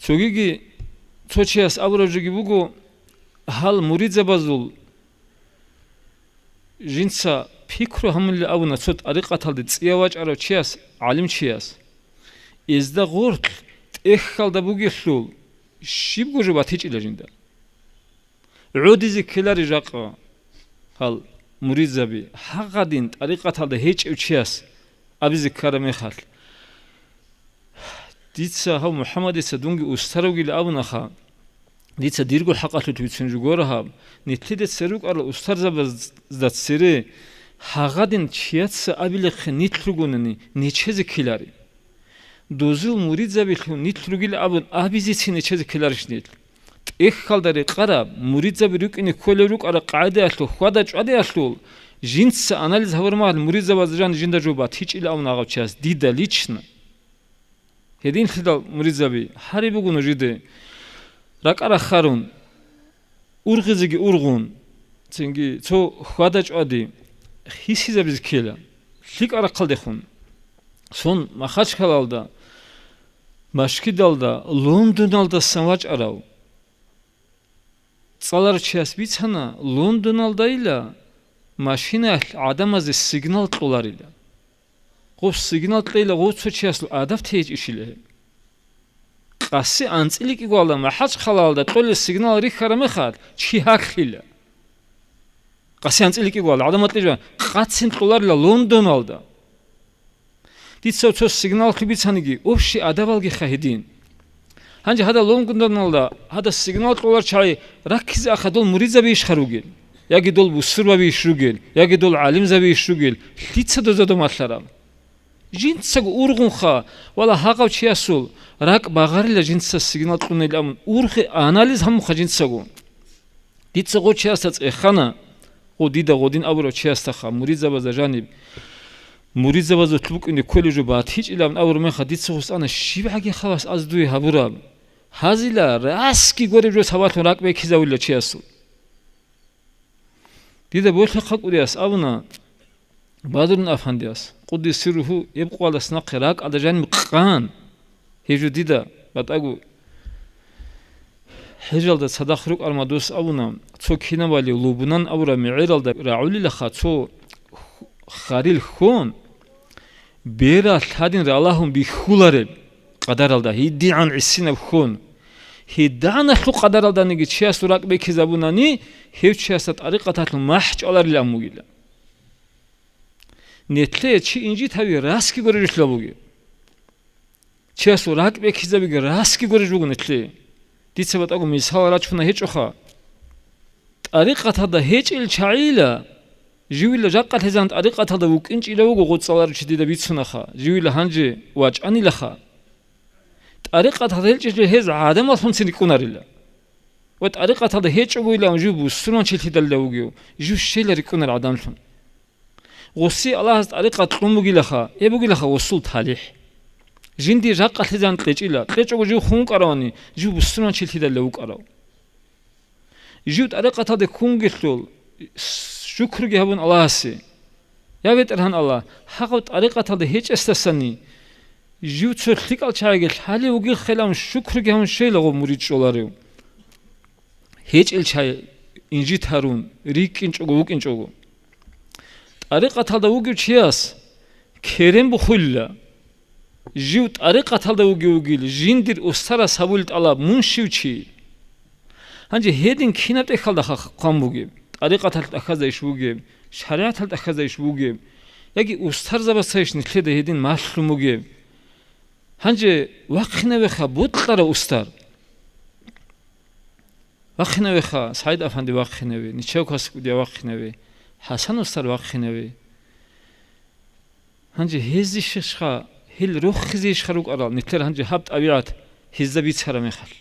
ზოგიგი ცოჩიას აბროჯიგი ბუგო ჰალ მურიძებაზულ ჟინცა ფიქრო ჰამილი აუნა ცოტ არიყათალდი წიავაჭარო ჩიას ალიმ ჩიას ეზდა ღორთ ეხალდა ბუგიხულ შიბგუჟობა თიჭილა ჟინდა როდიზი ქელარი ჟაყა ჰალ მურიძები ჰაღადინ არიყათალდა ჰეჭევ ჩიას აბიზი ქარამეხალ დიცა ჰა მუჰამადისა დუნგი უსთაროგილი აუნახა დიცა დირგულ ჰაყალთ ვიცენ ჯგორაჰა ნიტლიდე ცერუკალა უსთარზაბაზდაც სერე ჰაღადინ ჩიაც აბილეხ ნიტლუგუნენი ნიჩეზი ქილარი დოზილ მურიძები ნიტლუგილი აუნ აბიზიცი ნიჩეზი ქილარიშნით ეხხალდარი ყარა მურიძები რუკინი ქოლერუკარა ყაიდე ახლო ხვადა ჭადე ახლო ჟინც ანალიз ჰავერმალ მურიძებაზ ჟან ჟინდაჯობა თიჭილა აუნ აღავჩას დიდა ლიჩნა ჰედინ ხდა მურიძები ჰარიბუგუნო ჟიდე რაკარა ხარუნ ურღიზიგი ურღუნ ცინგი ცო ხვადა ჭადი ხისიზების ქელა ლიკარა ყალდეხუნ სონ მახაჩხალალდა მაშკიდალდა ლონდონალდა სამაჭარავ წალარჩიას ვიცანა ლონდონალდა ილა მაშინა ადამაზე სიგნალ ყოლარილა ყოს სიგნალ ყილა ყოცოჩიას ადაფთეჭიშილე ყასი ანწილიკი გვალა მახაჩხალალდა ყოლე სიგნალ რიხარამეხარ ჩიჰახილა ყასი ანწილიკი გვალა ადამატლიჯა ყაცინ ყოლარილა ლონდონალდა დიცოცო სიგნალ ხიბიცანიგი ოფში ადავალგი ხაჰედინ ჰანჯი ჰადა ლონდონალდა ჰადა სიგნალ ყოლარ ჩაი რაქიზ ახადოლ მურიძები იშხარუგელ იაგი დოლ ბუსურბავი იშრუგელ იაგი დოლ ალიმზები იშრუგელ დიცა დოზადო მათლარა ჟინცა ურღუნხა ვალა ჰაყავ ჩიასულ რაკ ბაღარილა ჟინცა სიგნალ ყუნელი ამ ურხე ანალიз ჰამუხა ჟინცაგო დიცა ყო ჩიასაც ეხანა ყო დიდა ყოდინ აბრო ჩიასთახა მურიძებაზა ჟანი მურიძებაზო თლუკინი ქველიჯობა თიჭილამ აურმეხა დიცა ხუსანა შიბაგი ხავას აზდუი ჰაბურა ჰაზილა რასკი გორიჯო საბათო რაკ ბექიზავილა ჩიასულ დიდა ბოხა ხაკურიას ავნა ბადრუნ აფანდიას ყუდი სირუჰუ ებყვალას ნახე რაკ ადაჟანი მყან ჰეჯუ დიდა ბატაგუ ჰეჯალდა სადახრუკ armadus ავნა ცოქინავალი ლუბნან ავრა მიირალდა რაულილა ხაცო ხარილ ხონ ბერა ლადინ რალაჰუმ ბიხულარე ყადარალდა ჰიდიან ისინა ხონ ჰიდანა ხუ ყადარალდა ნიგი ჩიას რაკ ბექიზაბუნანი ჰევჩიასა ტარიყათალ მაჰჭოლარილა მუგილა ნეთლე ჩი ინჯი თავი რასკი გორიშლაბუგი ჩიას რაკ ბექიზაბიგი რასკი გორიჟუგ ნეთლე დიცა ბატაგუ მისალა რაჩუნა ჰეჭოხა ტარიყათა და ჰეჭილ ჩაილა ჟივილა ჟაყათეზან ტარიყათა და უკინჭილა უგო ყოცალარჩი დიდა ვიცუნახა ჟივილა ჰანჯი ვაჭანილახა ტარიყათა ჰელჭი ჰეზ ადამას ხუნცინი კუნარილა ვა ტარიყათა და ჰეჭუგუილა ჟუბუ სრუნჩილთი დალა უგიო ჟუ შელარი კუნარ ადამლთან غوسي الله طريقة قوموغيلخا ابوغيلخا وصول تاليح جندي ژاقاتيزان قچيلا قچوغو جو خون قراوني جو بستران چلتي دله وقراو جو طريقة د كونغيتول شكرگي هبون الله سي يا ويترهن الله حق طريقة د هيچ استسني جو چلتيقال چايگل حالي وگي خلام شكرگي هم شيلغو مريچولاريو هيچ ال چاي انجي تارون ريكينچوغو وگينچوغو طريقة وجو چياس كريم بخلا جوت طريقة وجو جندير أسترا سبولت الله منشوشي هنجي هيدين كينات إخال قام بوجي طريقة الأخذ يشوجي شريعة الأخذ يشوجي يجي أستر زبستيش نتلد هيدين ماشلو موجي هنجي وقنا وخا بطلر أستر وقنا وخا سعيد أفندي وقنا وي نيشاو كاسكودي وقنا وي حسن استر واخنوي هنجي هزي شخا هل روخ خزي شخروق ارا نتر هنجي حبت ابيات هزبي تسرمخل